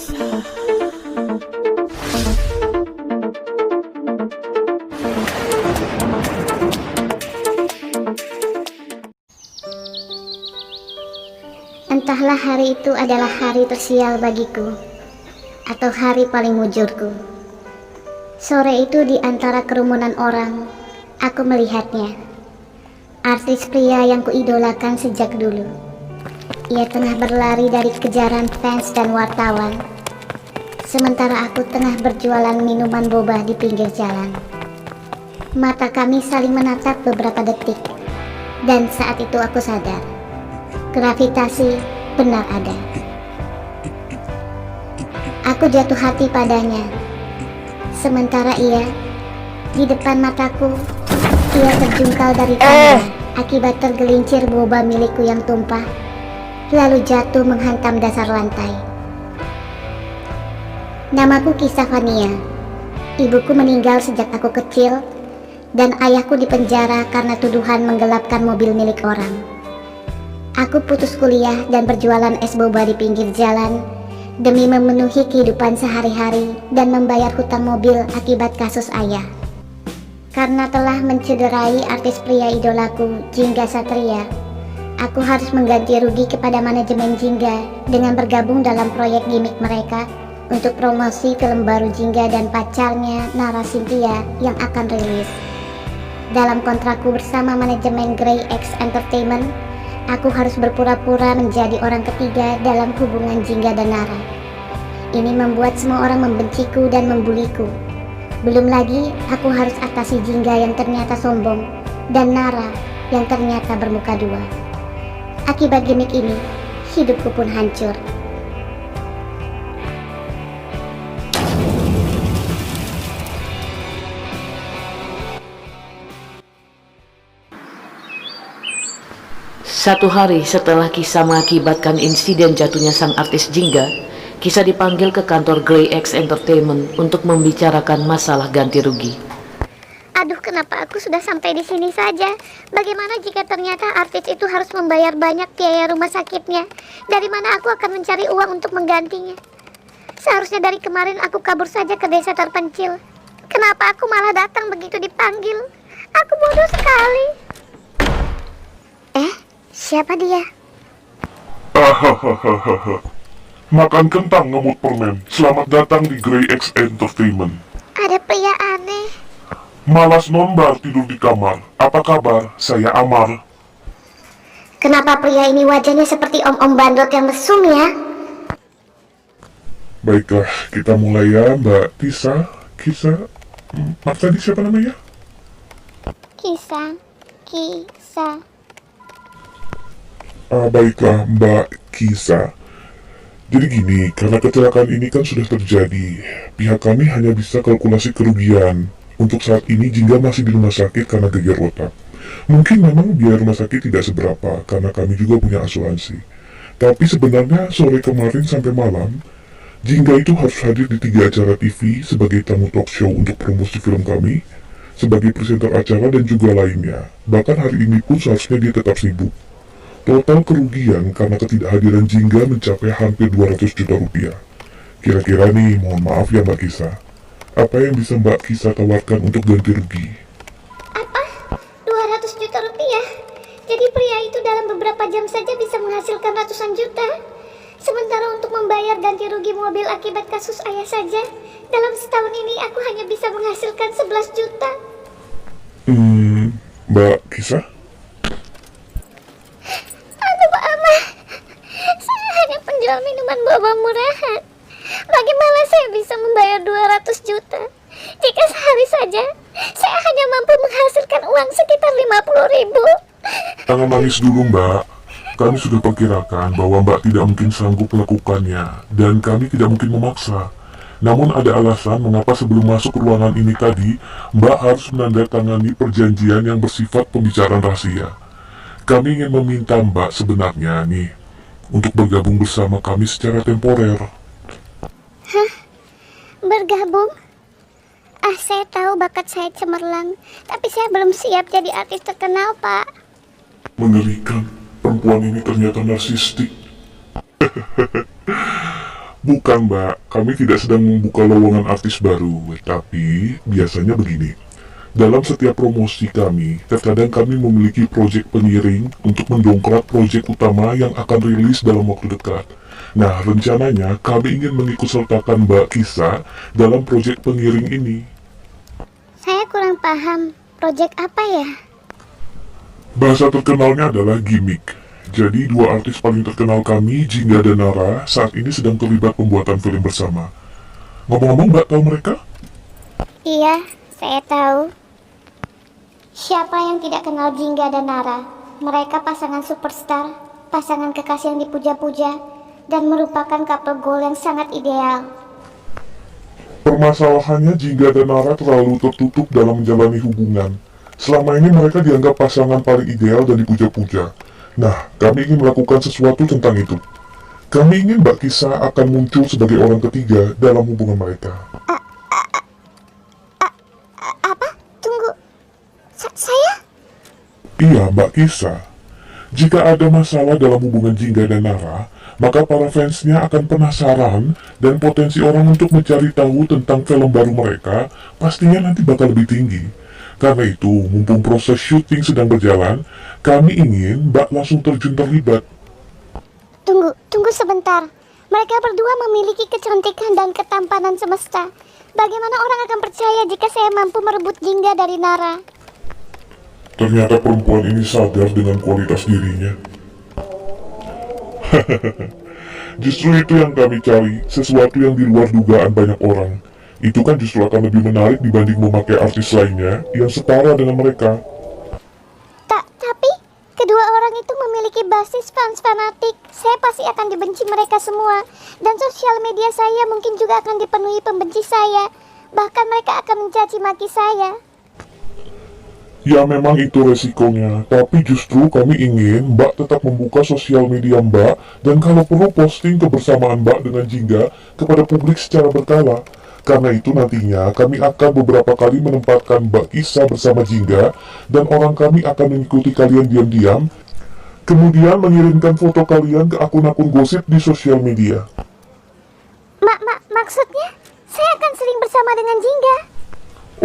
Entahlah hari itu adalah hari tersial bagiku, atau hari paling mujurku. Sore itu di antara kerumunan orang, aku melihatnya. Artis pria yang kuidolakan sejak dulu. Ia tengah berlari dari kejaran fans dan wartawan. Sementara aku tengah berjualan minuman boba di pinggir jalan. Mata kami saling menatap beberapa detik. Dan saat itu aku sadar, gravitasi benar ada. Aku jatuh hati padanya. Sementara ia, di depan mataku, ia terjungkal dari tangga akibat tergelincir boba milikku yang tumpah, lalu jatuh menghantam dasar lantai. Namaku Kisah Fania. Ibuku meninggal sejak aku kecil, dan ayahku dipenjara karena tuduhan menggelapkan mobil milik orang. Aku putus kuliah dan berjualan es boba di pinggir jalan demi memenuhi kehidupan sehari-hari dan membayar hutang mobil akibat kasus ayah. Karena telah mencederai artis pria idolaku, Jingga Satria, aku harus mengganti rugi kepada manajemen Jingga dengan bergabung dalam proyek gimmick mereka untuk promosi film baru Jingga dan pacarnya Nara Cynthia yang akan rilis. Dalam kontrakku bersama manajemen Grey X Entertainment, aku harus berpura-pura menjadi orang ketiga dalam hubungan Jingga dan Nara. Ini membuat semua orang membenciku dan membuliku. Belum lagi, aku harus atasi Jingga yang ternyata sombong dan Nara yang ternyata bermuka dua. Akibat gimmick ini, hidupku pun hancur. Satu hari setelah Kisah mengakibatkan insiden jatuhnya sang artis Jingga, Kisah dipanggil ke kantor Grey X Entertainment untuk membicarakan masalah ganti rugi. Aduh, kenapa aku sudah sampai di sini saja? Bagaimana jika ternyata artis itu harus membayar banyak biaya rumah sakitnya? Dari mana aku akan mencari uang untuk menggantinya? Seharusnya dari kemarin aku kabur saja ke desa terpencil. Kenapa aku malah datang begitu dipanggil? Aku bodoh sekali. Siapa dia? Makan kentang ngemut permen. Selamat datang di Grey X Entertainment. Ada pria aneh. Malas nonbar tidur di kamar. Apa kabar? Saya Amar. Kenapa pria ini wajahnya seperti om-om bandot yang mesum ya? Baiklah, kita mulai ya, Mbak Kisah. Maaf tadi siapa namanya? Kisah. Baiklah, Mbak Kisah. Jadi gini, karena kecelakaan ini kan sudah terjadi, pihak kami hanya bisa kalkulasi kerugian. Untuk saat ini Jingga masih di rumah sakit karena geger otak. Mungkin memang biaya rumah sakit tidak seberapa, karena kami juga punya asuransi. Tapi sebenarnya sore kemarin sampai malam, Jingga itu harus hadir di 3 acara TV sebagai tamu talk show untuk promosi film kami, sebagai presenter acara dan juga lainnya. Bahkan hari ini pun seharusnya dia tetap sibuk. Total kerugian karena ketidakhadiran Jingga mencapai hampir 200 juta rupiah. Kira-kira nih, mohon maaf ya Mbak Kisah, apa yang bisa Mbak Kisah tawarkan untuk ganti rugi? Apa? 200 juta rupiah? Jadi pria itu dalam beberapa jam saja bisa menghasilkan ratusan juta? Sementara untuk membayar ganti rugi mobil akibat kasus ayah saja, dalam setahun ini aku hanya bisa menghasilkan 11 juta. Mbak Kisah? Penjual minuman boba murahan. Bagaimana saya bisa membayar 200 juta? Jika sehari saja saya hanya mampu menghasilkan uang sekitar 50 ribu. Jangan nangis dulu Mbak. Kami sudah perkirakan bahwa Mbak tidak mungkin sanggup melakukannya, dan kami tidak mungkin memaksa. Namun ada alasan mengapa sebelum masuk ruangan ini tadi, Mbak harus menandatangani perjanjian yang bersifat pembicaraan rahasia. Kami ingin meminta Mbak sebenarnya nih, untuk bergabung bersama kami secara temporer. Hah? Bergabung? Saya tahu bakat saya cemerlang, tapi saya belum siap jadi artis terkenal, Pak. Mengerikan, perempuan ini ternyata narsistik. Bukan mbak, kami tidak sedang membuka lowongan artis baru, tapi biasanya begini. Dalam setiap promosi kami, terkadang kami memiliki proyek pengiring untuk mendongkrak proyek utama yang akan rilis dalam waktu dekat. Nah, rencananya kami ingin mengikutsertakan Mbak Kisa dalam proyek pengiring ini. Saya kurang paham, proyek apa ya? Bahasa terkenalnya adalah gimmick. Jadi dua artis paling terkenal kami, Jingga dan Nara, saat ini sedang terlibat pembuatan film bersama. Ngomong-ngomong, Mbak tahu mereka? Iya, saya tahu. Siapa yang tidak kenal Jingga dan Nara? Mereka pasangan superstar, pasangan kekasih yang dipuja-puja, dan merupakan couple goal yang sangat ideal. Permasalahannya Jingga dan Nara terlalu tertutup dalam menjalani hubungan. Selama ini mereka dianggap pasangan paling ideal dan dipuja-puja. Nah, kami ingin melakukan sesuatu tentang itu. Kami ingin Mbak Kisa akan muncul sebagai orang ketiga dalam hubungan mereka. Apa? Tunggu. Saya? Iya, Mbak Kisa. Jika ada masalah dalam hubungan Jingga dan Nara, maka para fansnya akan penasaran dan potensi orang untuk mencari tahu tentang film baru mereka pastinya nanti bakal lebih tinggi. Karena itu, mumpung proses syuting sedang berjalan, kami ingin Mbak langsung terjun terlibat. Tunggu sebentar. Mereka berdua memiliki kecantikan dan ketampanan semesta. Bagaimana orang akan percaya jika saya mampu merebut Jingga dari Nara? Ternyata perempuan ini sadar dengan kualitas dirinya. Justru itu yang kami cari, sesuatu yang di luar dugaan banyak orang. Itu kan justru akan lebih menarik dibanding memakai artis lainnya yang setara dengan mereka. Tapi kedua orang itu memiliki basis fans fanatik. Saya pasti akan dibenci mereka semua. Dan sosial media saya mungkin juga akan dipenuhi pembenci saya. Bahkan mereka akan mencaci maki saya. Ya memang itu resikonya, tapi justru kami ingin Mbak tetap membuka sosial media Mbak dan kalau perlu posting kebersamaan Mbak dengan Jingga kepada publik secara berkala. Karena itu nantinya kami akan beberapa kali menempatkan Mbak Kisa bersama Jingga dan orang kami akan mengikuti kalian diam-diam, kemudian mengirimkan foto kalian ke akun-akun gosip di sosial media. Maksudnya, saya akan sering bersama dengan Jingga.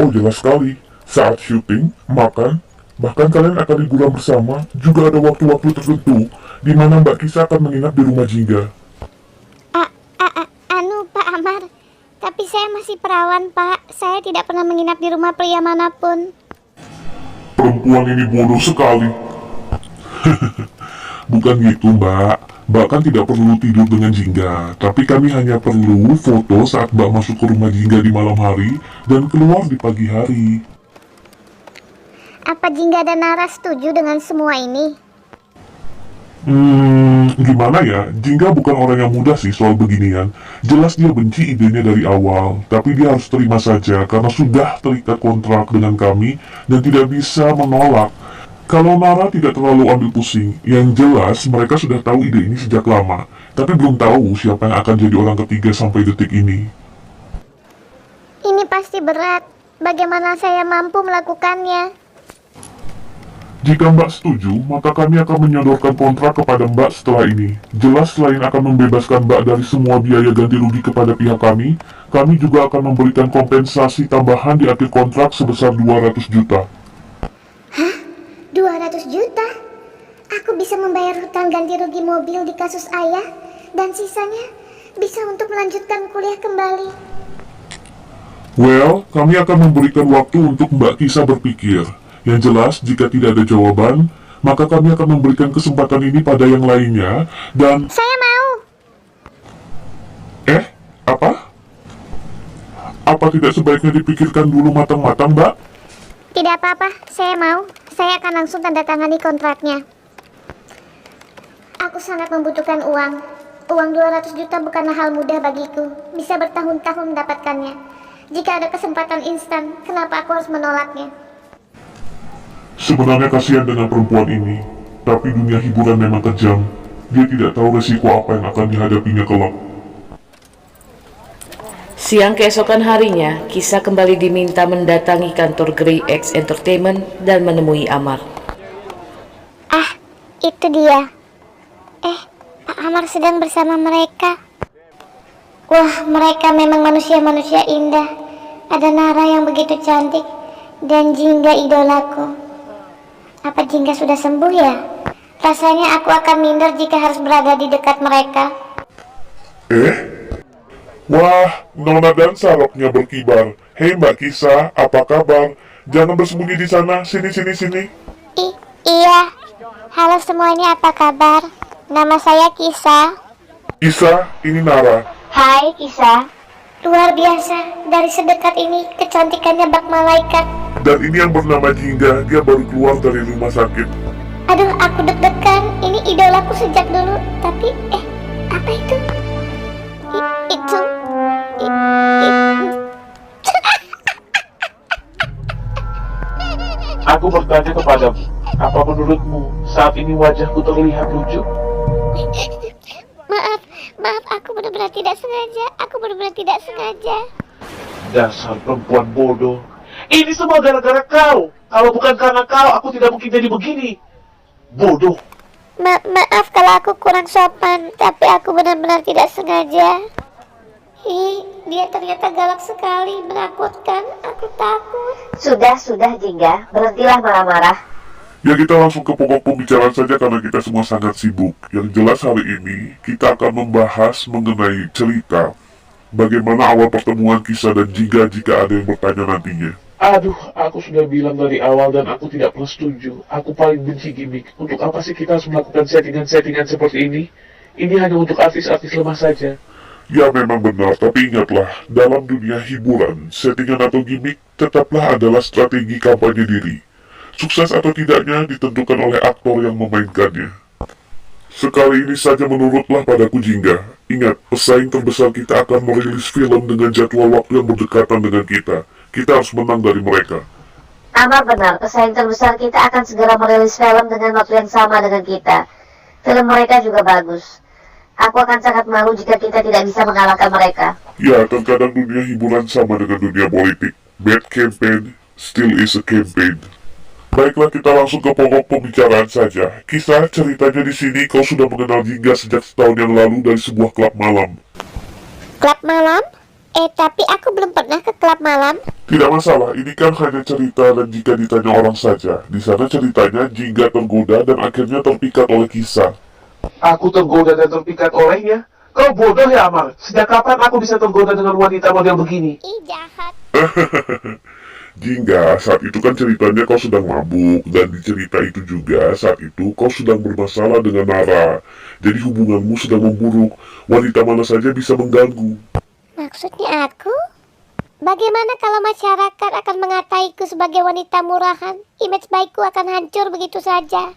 Oh jelas sekali, saat syuting, makan, bahkan kalian akan liburan bersama, juga ada waktu-waktu tertentu di mana Mbak Kisa akan menginap di rumah Jingga. Pak Amar, tapi saya masih perawan, Pak. Saya tidak pernah menginap di rumah pria manapun. Perempuan ini bodoh sekali. Bukan gitu, Mbak. Mbak kan tidak perlu tidur dengan Jingga, tapi kami hanya perlu foto saat Mbak masuk ke rumah Jingga di malam hari dan keluar di pagi hari. Apa Jingga dan Nara setuju dengan semua ini? Gimana ya? Jingga bukan orang yang mudah sih soal beginian. Jelas dia benci idenya dari awal, tapi dia harus terima saja karena sudah terikat kontrak dengan kami dan tidak bisa menolak. Kalau Nara tidak terlalu ambil pusing, yang jelas mereka sudah tahu ide ini sejak lama, tapi belum tahu siapa yang akan jadi orang ketiga sampai detik ini. Ini pasti berat. Bagaimana saya mampu melakukannya? Jika Mbak setuju, maka kami akan menyodorkan kontrak kepada Mbak setelah ini. Jelas selain akan membebaskan Mbak dari semua biaya ganti rugi kepada pihak kami juga akan memberikan kompensasi tambahan di akhir kontrak sebesar 200 juta. Hah? 200 juta? Aku bisa membayar hutang ganti rugi mobil di kasus ayah, dan sisanya bisa untuk melanjutkan kuliah kembali. Well, kami akan memberikan waktu untuk Mbak Kisa berpikir. Yang jelas, jika tidak ada jawaban, maka kami akan memberikan kesempatan ini pada yang lainnya, dan... Saya mau! Apa? Apa tidak sebaiknya dipikirkan dulu matang-matang, Mbak? Tidak apa-apa, saya mau. Saya akan langsung tanda tangani kontraknya. Aku sangat membutuhkan uang. Uang 200 juta bukanlah hal mudah bagiku. Bisa bertahun-tahun mendapatkannya. Jika ada kesempatan instan, kenapa aku harus menolaknya? Sebenarnya kasihan dengan perempuan ini, tapi dunia hiburan memang kejam. Dia tidak tahu resiko apa yang akan dihadapinya kelak. Siang keesokan harinya, Kisa kembali diminta mendatangi kantor Grey X Entertainment dan menemui Amar. Itu dia. Pak Amar sedang bersama mereka. Wah, mereka memang manusia-manusia indah. Ada Nara yang begitu cantik dan Jingga idolaku. Apa Jingga sudah sembuh ya? Rasanya aku akan minder jika harus berada di dekat mereka. Wah, Nona dan Saroknya berkibar. Hei Mbak Kisah, apa kabar? Jangan bersembunyi di sana, sini. Iya. Halo semuanya, apa kabar? Nama saya Kisah. Kisah, ini Nara. Hai Kisah. Luar biasa, dari sedekat ini kecantikannya bak malaikat. Dan ini yang bernama Jingga, dia baru keluar dari rumah sakit. Aduh, aku deg-degan. Ini idolaku sejak dulu. Tapi, apa itu? Itu. Aku bertanya kepadamu, apa menurutmu saat ini wajahku terlihat lucu? Maaf, aku benar-benar tidak sengaja. Dasar perempuan bodoh. Ini semua gara-gara kau. Kalau bukan karena kau, aku tidak mungkin jadi begini. Bodoh. Maaf kalau aku kurang sopan, tapi aku benar-benar tidak sengaja. Dia ternyata galak sekali, menakutkan. Aku takut. Sudah, Jingga. Berhentilah marah-marah. Ya kita langsung ke pokok pembicaraan saja karena kita semua sangat sibuk. Yang jelas hari ini kita akan membahas mengenai cerita bagaimana awal pertemuan Kisah dan Jingga jika ada yang bertanya nantinya. Aduh, aku sudah bilang dari awal dan aku tidak pernah setuju. Aku paling benci gimmick. Untuk apa sih kita harus melakukan settingan-settingan seperti ini? Ini hanya untuk artis-artis lemah saja. Ya memang benar, tapi ingatlah, dalam dunia hiburan, settingan atau gimmick tetaplah adalah strategi kampanye diri. Sukses atau tidaknya ditentukan oleh aktor yang memainkannya. Sekali ini saja menurutlah padaku Jingga. Ingat, pesaing terbesar kita akan merilis film dengan jadwal waktu yang berdekatan dengan kita. Kita harus menang dari mereka. Amar benar, pesaing terbesar kita akan segera merilis film dengan waktu yang sama dengan kita. Film mereka juga bagus. Aku akan sangat malu jika kita tidak bisa mengalahkan mereka. Ya, terkadang dunia hiburan sama dengan dunia politik. Bad campaign still is a campaign. Baiklah, kita langsung ke pokok pembicaraan saja. Kisah ceritanya di sini kau sudah mengenal Jingga sejak setahun yang lalu dari sebuah klub malam. Klub malam? Tapi aku belum pernah ke klub malam. Tidak masalah, ini kan hanya cerita dan jika ditanya orang saja. Di sana ceritanya Jingga tergoda dan akhirnya terpikat oleh Kisah. Aku tergoda dan terpikat olehnya? Kau bodoh ya, Amar. Sejak kapan aku bisa tergoda dengan wanita model begini? Jahat. Jingga, saat itu kan ceritanya kau sedang mabuk, dan di cerita itu juga saat itu kau sedang bermasalah dengan Nara. Jadi hubunganmu sedang memburuk, wanita mana saja bisa mengganggu. Maksudnya aku? Bagaimana kalau masyarakat akan mengataiku sebagai wanita murahan? Image baikku akan hancur begitu saja.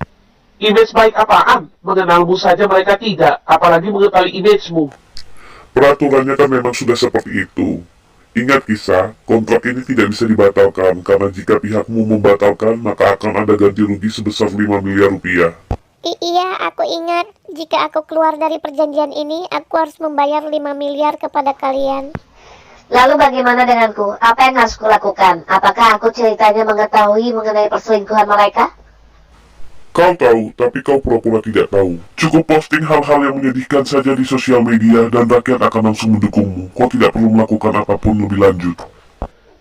Image baik apaan? Mengenalmu saja mereka tidak, apalagi mengetahui image-mu. Peraturannya kan memang sudah seperti itu. Ingat Kisah, kontrak ini tidak bisa dibatalkan, karena jika pihakmu membatalkan, maka akan ada ganti rugi sebesar 5 miliar rupiah. Iya, aku ingat. Jika aku keluar dari perjanjian ini, aku harus membayar 5 miliar kepada kalian. Lalu bagaimana denganku? Apa yang harus kulakukan? Apakah aku ceritanya mengetahui mengenai perselingkuhan mereka? Kau tahu, tapi kau pura-pura tidak tahu. Cukup posting hal-hal yang menyedihkan saja di sosial media dan rakyat akan langsung mendukungmu. Kau tidak perlu melakukan apapun lebih lanjut.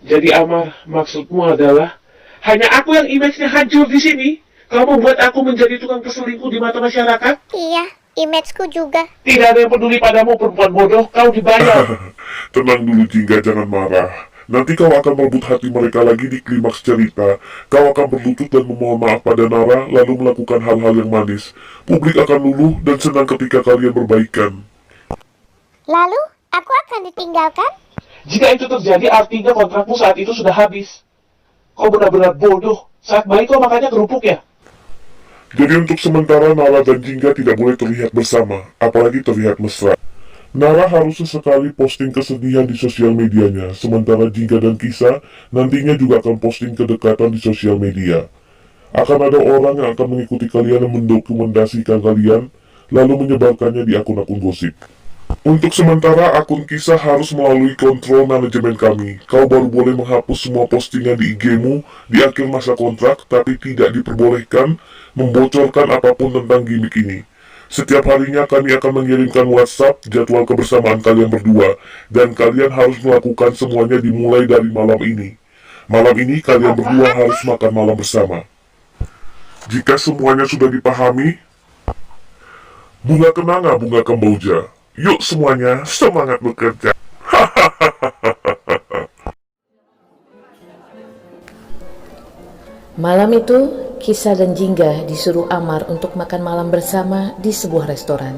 Jadi Amar, maksudmu adalah hanya aku yang image-nya hancur di sini? Kau membuat aku menjadi tukang perselingkuh di mata masyarakat? Iya, imageku juga. Tidak ada yang peduli padamu, perempuan bodoh. Kau dibayar. Tenang dulu Jingga, jangan marah. Nanti kau akan merebut hati mereka lagi di klimaks cerita. Kau akan berlutut dan memohon maaf pada Nara, lalu melakukan hal-hal yang manis. Publik akan luluh dan senang ketika kalian berbaikan. Lalu, aku akan ditinggalkan? Jika itu terjadi, artinya kontrakmu saat itu sudah habis. Kau benar-benar bodoh. Saat baik kau makannya kerupuk ya? Jadi untuk sementara Nara dan Jingga tidak boleh terlihat bersama, apalagi terlihat mesra. Nara harus sesekali posting kesedihan di sosial medianya, sementara Jingga dan Kisah nantinya juga akan posting kedekatan di sosial media. Akan ada orang yang akan mengikuti kalian dan mendokumentasikan kalian, lalu menyebarkannya di akun-akun gosip. Untuk sementara, akun Kisah harus melalui kontrol manajemen kami. Kau baru boleh menghapus semua postingan di IG-mu di akhir masa kontrak, tapi tidak diperbolehkan membocorkan apapun tentang gimmick ini. Setiap harinya kami akan mengirimkan WhatsApp jadwal kebersamaan kalian berdua, dan kalian harus melakukan semuanya dimulai dari malam ini. Malam ini kalian berdua harus makan malam bersama. Jika semuanya sudah dipahami, bunga kenanga, bunga kemboja. Yuk semuanya, semangat bekerja. Malam itu, Kisah dan Jingga disuruh Amar untuk makan malam bersama di sebuah restoran.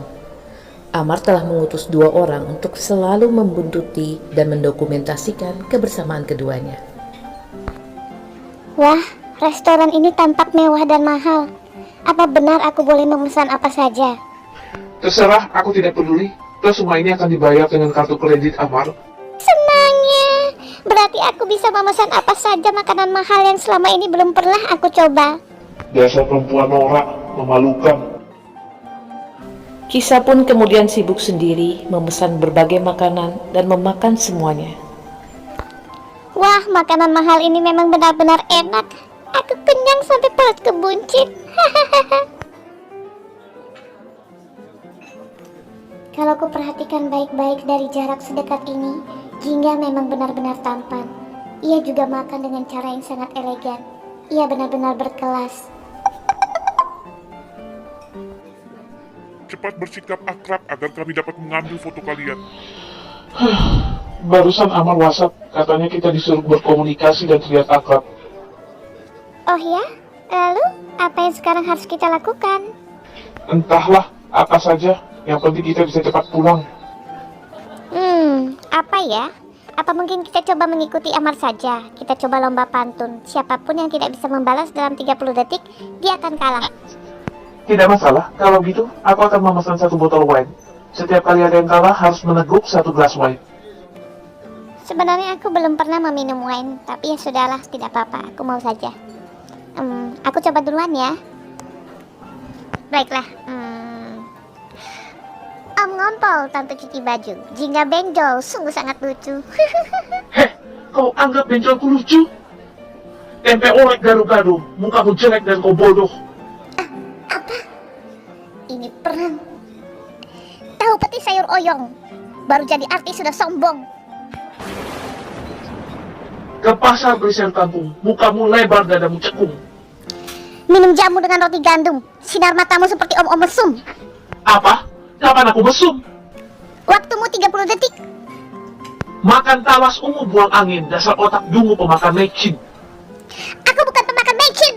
Amar telah mengutus 2 orang untuk selalu membuntuti dan mendokumentasikan kebersamaan keduanya. Wah, restoran ini tampak mewah dan mahal. Apa benar aku boleh memesan apa saja? Terserah, aku tidak peduli. Terus semua ini akan dibayar dengan kartu kredit Amar. Senangnya, berarti aku bisa memesan apa saja makanan mahal yang selama ini belum pernah aku coba. Dasar perempuan norak, memalukan. Kisah pun kemudian sibuk sendiri memesan berbagai makanan dan memakan semuanya. Wah, makanan mahal ini memang benar-benar enak. Aku kenyang sampai perut kebuncit. Kalau ku perhatikan baik-baik dari jarak sedekat ini, Jingga memang benar-benar tampan. Ia juga makan dengan cara yang sangat elegan. Ia benar-benar berkelas. Cepat bersikap akrab agar kami dapat mengambil foto kalian. Barusan Amar WhatsApp, katanya kita disuruh berkomunikasi dan terlihat akrab. Oh ya? Lalu, apa yang sekarang harus kita lakukan? Entahlah, apa saja. Yang penting kita bisa cepat pulang. Apa ya? Apa mungkin kita coba mengikuti Amar saja? Kita coba lomba pantun. Siapapun yang tidak bisa membalas dalam 30 detik, dia akan kalah. Tidak masalah, kalau gitu aku akan memesan 1 botol wine. Setiap kali ada yang kalah harus meneguk 1 gelas wine. Sebenarnya aku belum pernah meminum wine, tapi ya sudahlah, tidak apa-apa, aku mau saja. Aku coba duluan ya. Baiklah. Om ngompol, tante cuci baju. Jingga benjol, sungguh sangat lucu. Heh, kau anggap benjolku lucu? Tempe orek garu-garu, mukamu jelek dan kau bodoh. Ini perang. Tahu peti sayur oyong. Baru jadi artis sudah sombong. Ke pasar beli sayur kampung, mukamu lebar dadamu cekung. Minum jamu dengan roti gandum. Sinar matamu seperti om-om mesum. Apa? Kapan aku mesum? Waktumu 30 detik. Makan talas ungu buang angin, dasar otak dungu pemakan mecin. Aku bukan pemakan mecin.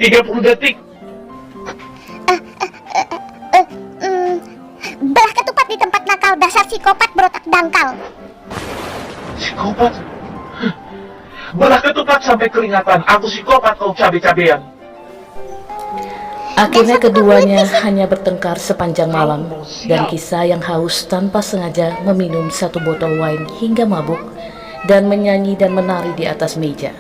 30 detik. Belah ketupat di tempat nakal, dasar psikopat berotak dangkal. Psikopat? Belah ketupat sampai keringatan, aku psikopat kau cabe-cabean. Akhirnya keduanya hanya bertengkar sepanjang malam, dan Kisah yang haus tanpa sengaja meminum 1 botol wine hingga mabuk dan menyanyi dan menari di atas meja.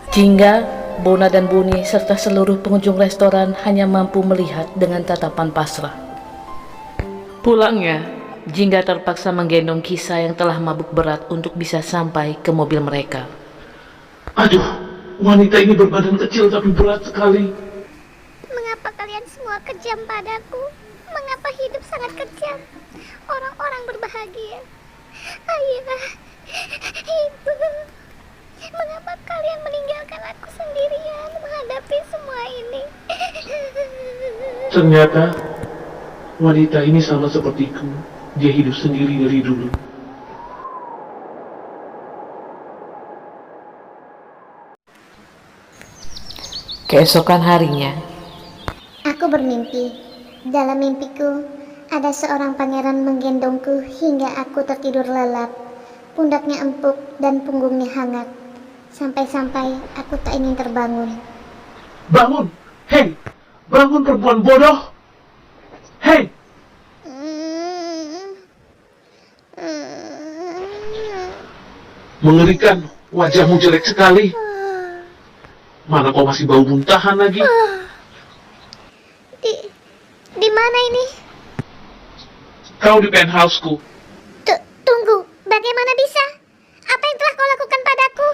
Jingga, Bona dan Buni serta seluruh pengunjung restoran hanya mampu melihat dengan tatapan pasrah. Pulangnya, Jingga terpaksa menggendong Kisah yang telah mabuk berat untuk bisa sampai ke mobil mereka. Aduh, wanita ini berbadan kecil tapi berat sekali. Mengapa kalian semua kejam padaku? Mengapa hidup sangat kejam? Orang-orang berbahagia. Ayah, ibu, mengapa kalian meninggalkan aku sendirian menghadapi semua ini? Ternyata wanita ini sama sepertiku. Dia hidup sendiri dari dulu. Keesokan harinya, Aku bermimpi. Dalam mimpiku, ada seorang pangeran menggendongku hingga aku tertidur lelap. Pundaknya empuk dan punggungnya hangat. Sampai-sampai aku tak ingin terbangun. Bangun! Hei! Bangun perempuan bodoh! Hei! Mengerikan, wajahmu jelek sekali. Mana kau masih bau muntahan lagi? Di mana ini? Kau di penthouseku. Tunggu, bagaimana bisa? Apa yang telah kau lakukan padaku?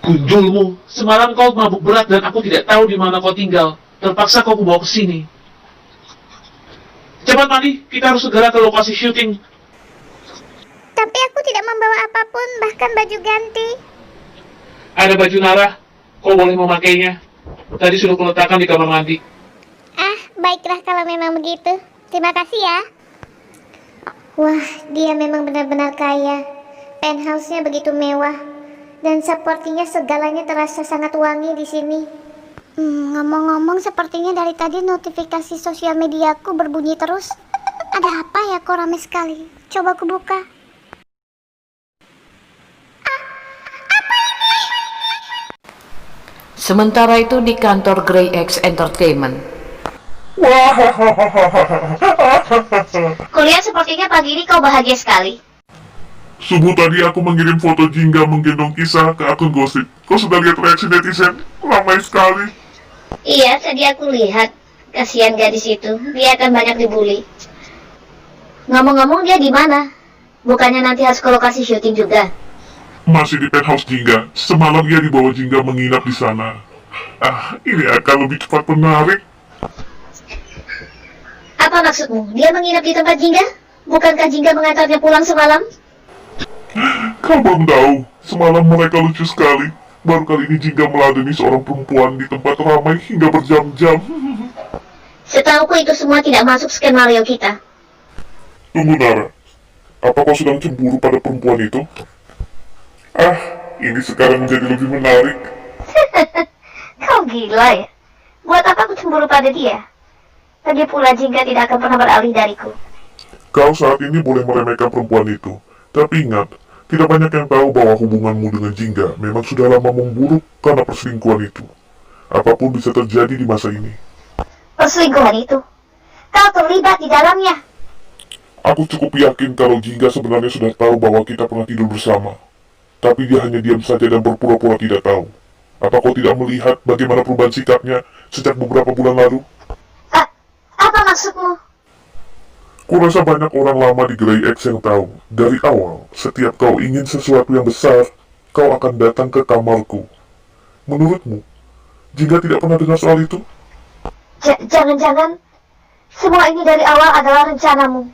Gundulmu, semalam kau mabuk berat dan aku tidak tahu di mana kau tinggal. Terpaksa kau kubawa ke sini. Cepat mandi, kita harus segera ke lokasi syuting. Tapi aku tidak membawa apapun, bahkan baju ganti. Ada baju Nara, kau boleh memakainya. Tadi sudah kuletakkan di kamar mandi. Ah, baiklah kalau memang begitu. Terima kasih ya. Wah, dia memang benar-benar kaya. Penthouse-nya begitu mewah. Dan sepertinya segalanya terasa sangat wangi di sini. Ngomong-ngomong, sepertinya dari tadi notifikasi sosial mediaku berbunyi terus. Ada apa ya, kok rame sekali? Coba aku buka. Sementara itu di kantor Grey X Entertainment. Kulihat sepertinya pagi ini kau bahagia sekali. Subuh tadi aku mengirim foto Jingga menggendong Kisah ke akun gosip. Kau sudah lihat reaksi netizen? Ramai sekali. Iya, tadi aku lihat. Kasihan gadis itu, dia akan banyak dibully. Ngomong-ngomong, dia di mana? Bukannya nanti harus ke lokasi syuting juga? Masih di penthouse Jingga. Semalam ia dibawa Jingga menginap di sana. Ah, ini akan lebih cepat menarik. Apa maksudmu? Dia menginap di tempat Jingga? Bukankah Jingga mengantarnya pulang semalam? Kau belum tahu, semalam mereka lucu sekali. Baru kali ini Jingga meladeni seorang perempuan di tempat ramai hingga berjam-jam. Setauku itu semua tidak masuk skenario kita. Tunggu Nara, apa kau sedang cemburu pada perempuan itu? Ah, ini sekarang menjadi lebih menarik. Kau gila ya? Buat apa aku cemburu pada dia? Lagi pula Jingga tidak akan pernah beralih dariku. Kau saat ini boleh meremehkan perempuan itu. Tapi ingat, tidak banyak yang tahu bahwa hubunganmu dengan Jingga memang sudah lama memburuk karena perselingkuhan itu. Apapun bisa terjadi di masa ini. Perselingkuhan itu? Kau terlibat di dalamnya? Aku cukup yakin kalau Jingga sebenarnya sudah tahu bahwa kita pernah tidur bersama. Tapi dia hanya diam saja dan berpura-pura tidak tahu. Apa kau tidak melihat bagaimana perubahan sikapnya sejak beberapa bulan lalu? Apa maksudmu? Kurasa banyak orang lama di Grey X yang tahu. Dari awal, setiap kau ingin sesuatu yang besar, kau akan datang ke kamarku. Menurutmu, Jingga tidak pernah dengar soal itu? Jangan-jangan semua ini dari awal adalah rencanamu.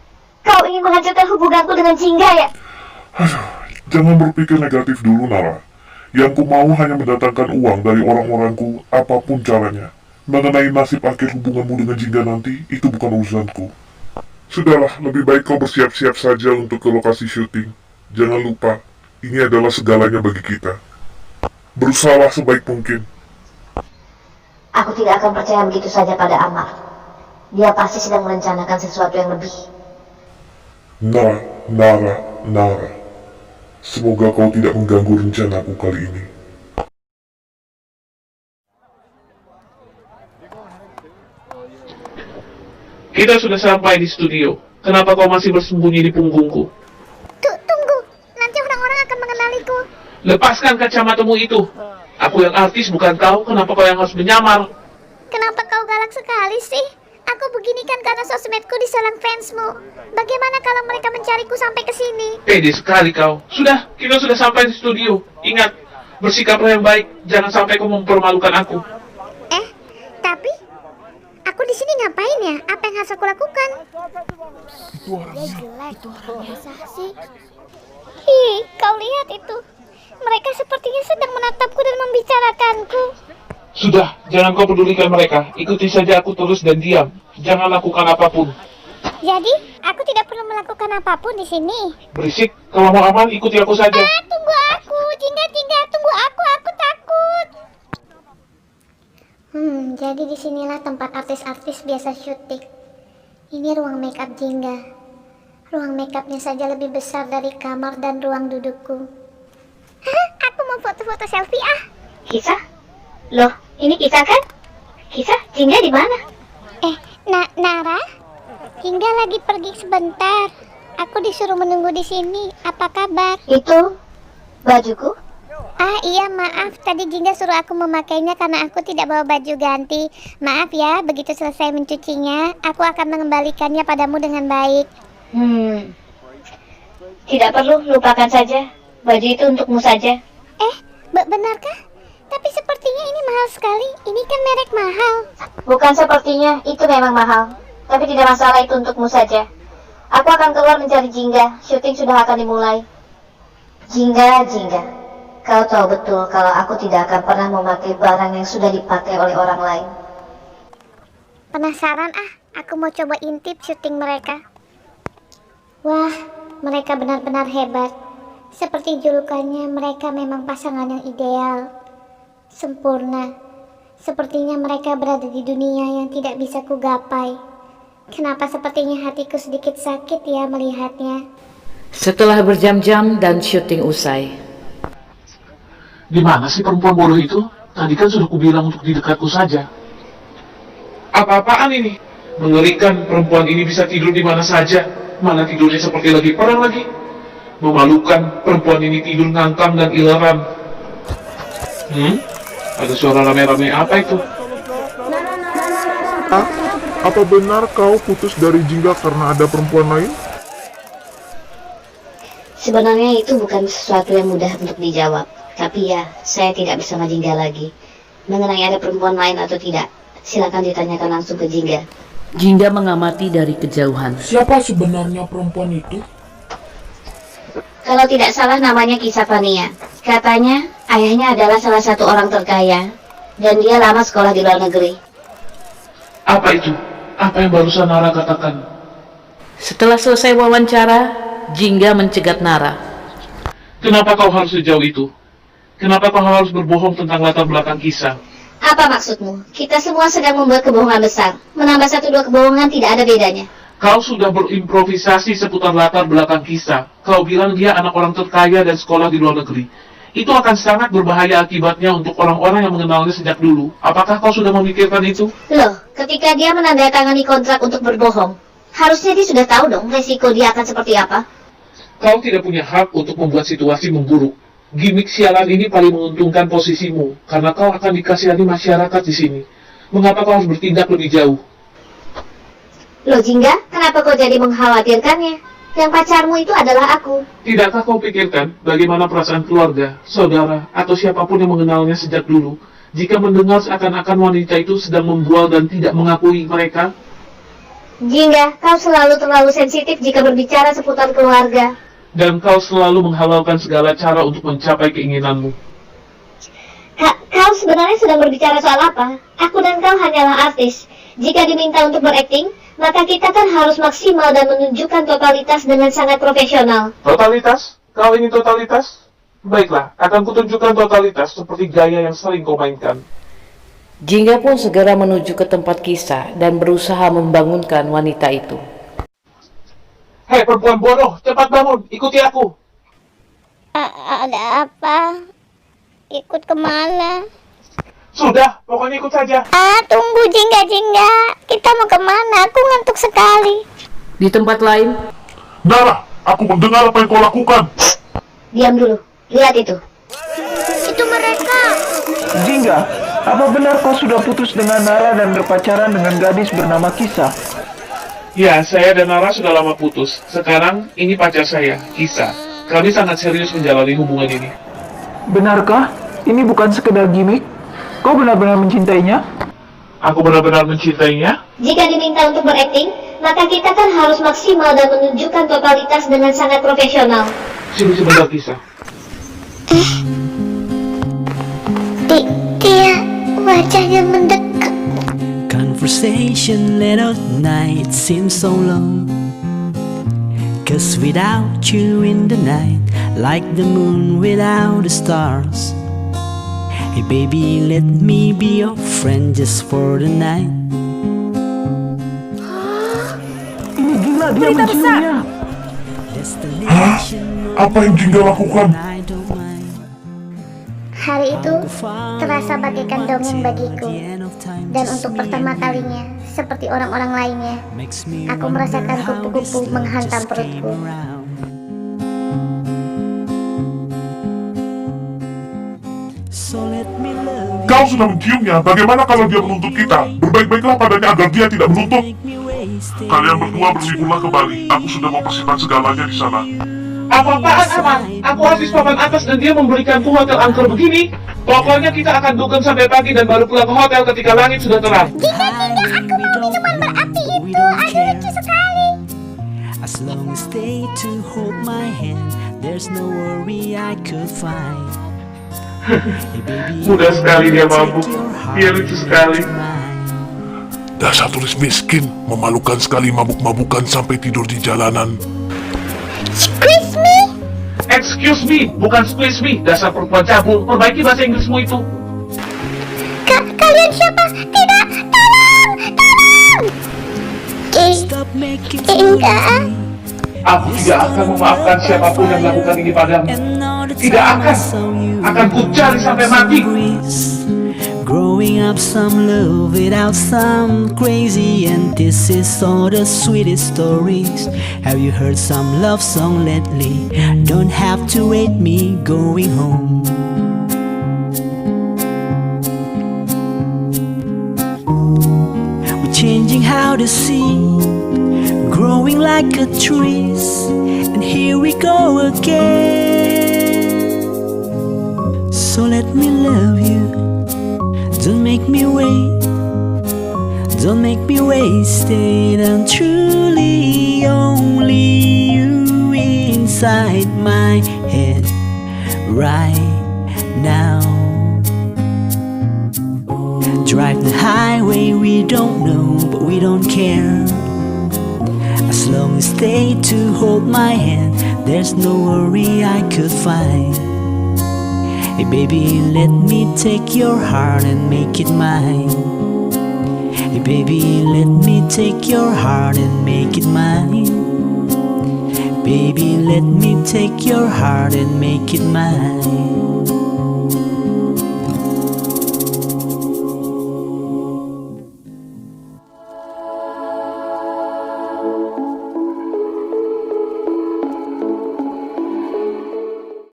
Kau ingin menghancurkan hubunganku dengan Jingga ya? Jangan berpikir negatif dulu, Nara. Yang ku mau hanya mendatangkan uang dari orang-orangku, apapun caranya. Mengenai nasib akhir hubunganmu dengan Jingga nanti, itu bukan urusanku. Sudahlah, lebih baik kau bersiap-siap saja untuk ke lokasi syuting. Jangan lupa, ini adalah segalanya bagi kita. Berusahalah sebaik mungkin. Aku tidak akan percaya begitu saja pada Amar. Dia pasti sedang merencanakan sesuatu yang lebih. Nara. Semoga kau tidak mengganggu rencanaku kali ini. Kita sudah sampai di studio. Kenapa kau masih bersembunyi di punggungku? Tunggu, nanti orang-orang akan mengenaliku. Lepaskan kacamatamu itu. Aku yang artis, bukan kau. Kenapa kau yang harus menyamar? Kenapa kau galak sekali sih? Aku begini kan karena sosmedku diserang fansmu. Bagaimana kalau mereka mencariku sampai ke sini? Pede sekali kau. Sudah, kita sudah sampai di studio. Ingat, bersikaplah yang baik. Jangan sampai kau mempermalukan aku. Tapi aku di sini ngapain ya? Apa yang harus aku lakukan? Itu orangnya sih. Ih, kau lihat itu. Mereka sepertinya sedang menatapku dan membicarakanku. Sudah, jangan kau pedulikan mereka. Ikuti saja aku terus dan diam. Jangan lakukan apapun. Jadi, aku tidak perlu melakukan apapun di sini. Berisik, kalau mau aman, ikuti aku saja. Tunggu aku, Jingga, tunggu aku takut. Jadi disinilah tempat artis-artis biasa syuting. Ini ruang makeup Jingga. Ruang makeupnya saja lebih besar dari kamar dan ruang dudukku. Aku mau foto-foto selfie Kisah? Loh, ini Kisah kan? Kisah, Jingga di mana? Nara? Jingga lagi pergi sebentar. Aku disuruh menunggu di sini. Apa kabar? Itu bajuku? Iya, maaf. Tadi Jingga suruh aku memakainya karena aku tidak bawa baju ganti. Maaf ya, begitu selesai mencucinya, aku akan mengembalikannya padamu dengan baik. Tidak perlu, lupakan saja. Baju itu untukmu saja. Benarkah? Tapi sepertinya ini mahal sekali. Ini kan merek mahal. Bukan sepertinya, itu memang mahal. Tapi tidak masalah, itu untukmu saja. Aku akan keluar mencari Jingga. Syuting sudah akan dimulai. Jingga, kau tahu betul kalau aku tidak akan pernah memakai barang yang sudah dipakai oleh orang lain. Penasaran aku mau coba intip syuting mereka. Wah, mereka benar-benar hebat. Seperti julukannya, mereka memang pasangan yang ideal, sempurna. Sepertinya mereka berada di dunia yang tidak bisa kugapai. Kenapa sepertinya hatiku sedikit sakit ya melihatnya. Setelah berjam-jam dan syuting usai, Di mana sih perempuan bodoh itu? Tadi kan sudah kubilang untuk di dekatku saja. Apa-apaan ini? Mengerikan, perempuan ini bisa tidur di mana saja. Mana tidurnya seperti lagi perang lagi. Memalukan, perempuan ini tidur ngangkang dan ileran. Ada suara rame-rame apa itu? Apa benar kau putus dari Jingga karena ada perempuan lain? Sebenarnya itu bukan sesuatu yang mudah untuk dijawab. Tapi ya, saya tidak bersama Jingga lagi. Mengenai ada perempuan lain atau tidak, silakan ditanyakan langsung ke Jingga. Jingga mengamati dari kejauhan. Siapa sebenarnya perempuan itu? Kalau tidak salah namanya Kisah Fania. Katanya ayahnya adalah salah satu orang terkaya dan dia lama sekolah di luar negeri. Apa itu? Apa yang barusan Nara katakan? Setelah selesai wawancara, Jingga mencegat Nara. Kenapa kau harus sejauh itu? Kenapa kau harus berbohong tentang latar belakang Kisah? Apa maksudmu? Kita semua sedang membuat kebohongan besar. Menambah satu dua kebohongan tidak ada bedanya. Kau sudah berimprovisasi seputar latar belakang Kisah. Kau bilang dia anak orang terkaya dan sekolah di luar negeri. Itu akan sangat berbahaya akibatnya untuk orang-orang yang mengenalnya sejak dulu. Apakah kau sudah memikirkan itu? Loh, ketika dia menandatangani kontrak untuk berbohong, harusnya dia sudah tahu dong resiko dia akan seperti apa. Kau tidak punya hak untuk membuat situasi memburuk. Gimik sialan ini paling menguntungkan posisimu, karena kau akan dikasihani masyarakat di sini. Mengapa kau harus bertindak lebih jauh? Loh Jingga, kenapa kau jadi mengkhawatirkannya? Yang pacarmu itu adalah aku. Tidakkah kau pikirkan bagaimana perasaan keluarga, saudara, atau siapapun yang mengenalnya sejak dulu, jika mendengar seakan-akan wanita itu sedang membual dan tidak mengakui mereka? Jingga, kau selalu terlalu sensitif jika berbicara seputar keluarga. Dan kau selalu menghalalkan segala cara untuk mencapai keinginanmu. Kau sebenarnya sedang berbicara soal apa? Aku dan kau hanyalah artis. Jika diminta untuk berakting, maka kita kan harus maksimal dan menunjukkan totalitas dengan sangat profesional. Totalitas? Kau ingin totalitas? Baiklah, akan kutunjukkan totalitas seperti gaya yang sering kau mainkan. Jingga pun segera menuju ke tempat Kisah dan berusaha membangunkan wanita itu. Hei perempuan bodoh, cepat bangun, ikuti aku. Ada apa? Ikut kemana? Sudah, pokoknya ikut saja. Tunggu Jingga. Kita mau kemana? Aku ngantuk sekali. Di tempat lain, Nara, aku mendengar apa yang kau lakukan. Diam dulu, lihat itu. Itu mereka. Jingga, apa benar kau sudah putus dengan Nara dan berpacaran dengan gadis bernama Kisah? Ya, saya dan Nara sudah lama putus. Sekarang, ini pacar saya, Kisah. Kami sangat serius menjalani hubungan ini. Benarkah? Ini bukan sekedar gimmick? Kau benar-benar mencintainya? Aku benar-benar mencintainya. Jika diminta untuk berakting, maka kita kan harus maksimal dan menunjukkan totalitas dengan sangat profesional. Sini sebentar, Kisah. Dia wajahnya mendekat. Conversation late at night seems so long, 'cause without you in the night, like the moon without the stars. Hey baby, let me be your friend just for the night. Ini gila, dia menciumnya. Apa yang Jingga lakukan? I don't mind. Hari itu terasa bagaikan dongeng bagiku. Dan untuk pertama kalinya, seperti orang-orang lainnya, aku merasakan kupu-kupu menghantam perutku. Kau sudah menciumnya, bagaimana kalau dia menuntut kita? Berbaik-baiklah padanya agar dia tidak menuntut. Kalian berdua bersikulah ke Bali. Aku sudah mempersiapkan segalanya di sana. Apa-apaan, Aman? Aku habis papan atas dan dia memberikanku hotel angker begini. Pokoknya kita akan dugem sampai pagi dan baru pulang ke hotel ketika langit sudah terang. Aku mau minuman berapi itu. don't care. lucu sekali. As long as they to hold my hand, there's no worry I could find. Hey baby, Mudah sekali dia take mabuk. your heart Dia lucu and sekali. make it mine. Dasar turis miskin, memalukan sekali mabuk-mabukan sampai tidur di jalanan. Squeeze me. Excuse me, bukan squeeze me, dasar perempuan cabul. Perbaiki bahasa Inggrismu itu. Kalian siapa? Tidak, tolong. Stop making Enggak. fools of me. Aku tidak akan memaafkan siapapun yang melakukan ini padamu. And all the Tidak time I akan. saw you Akan ku cari sampai mati. Growing up some love without some crazy, and this is all the sweetest stories. Have you heard some love song lately? Don't have to wait me going home. We're changing how to see, growing like a trees, and here we go again. So let me love you. Don't make me wait, don't make me wasted. I'm truly only you inside my head right now. Drive the highway we don't know, but we don't care. As long as they to hold my hand, there's no worry I could find. Hey baby, let me take your heart and make it mine. Hey baby, let me take your heart and make it mine. Baby, let me take your heart and make it mine.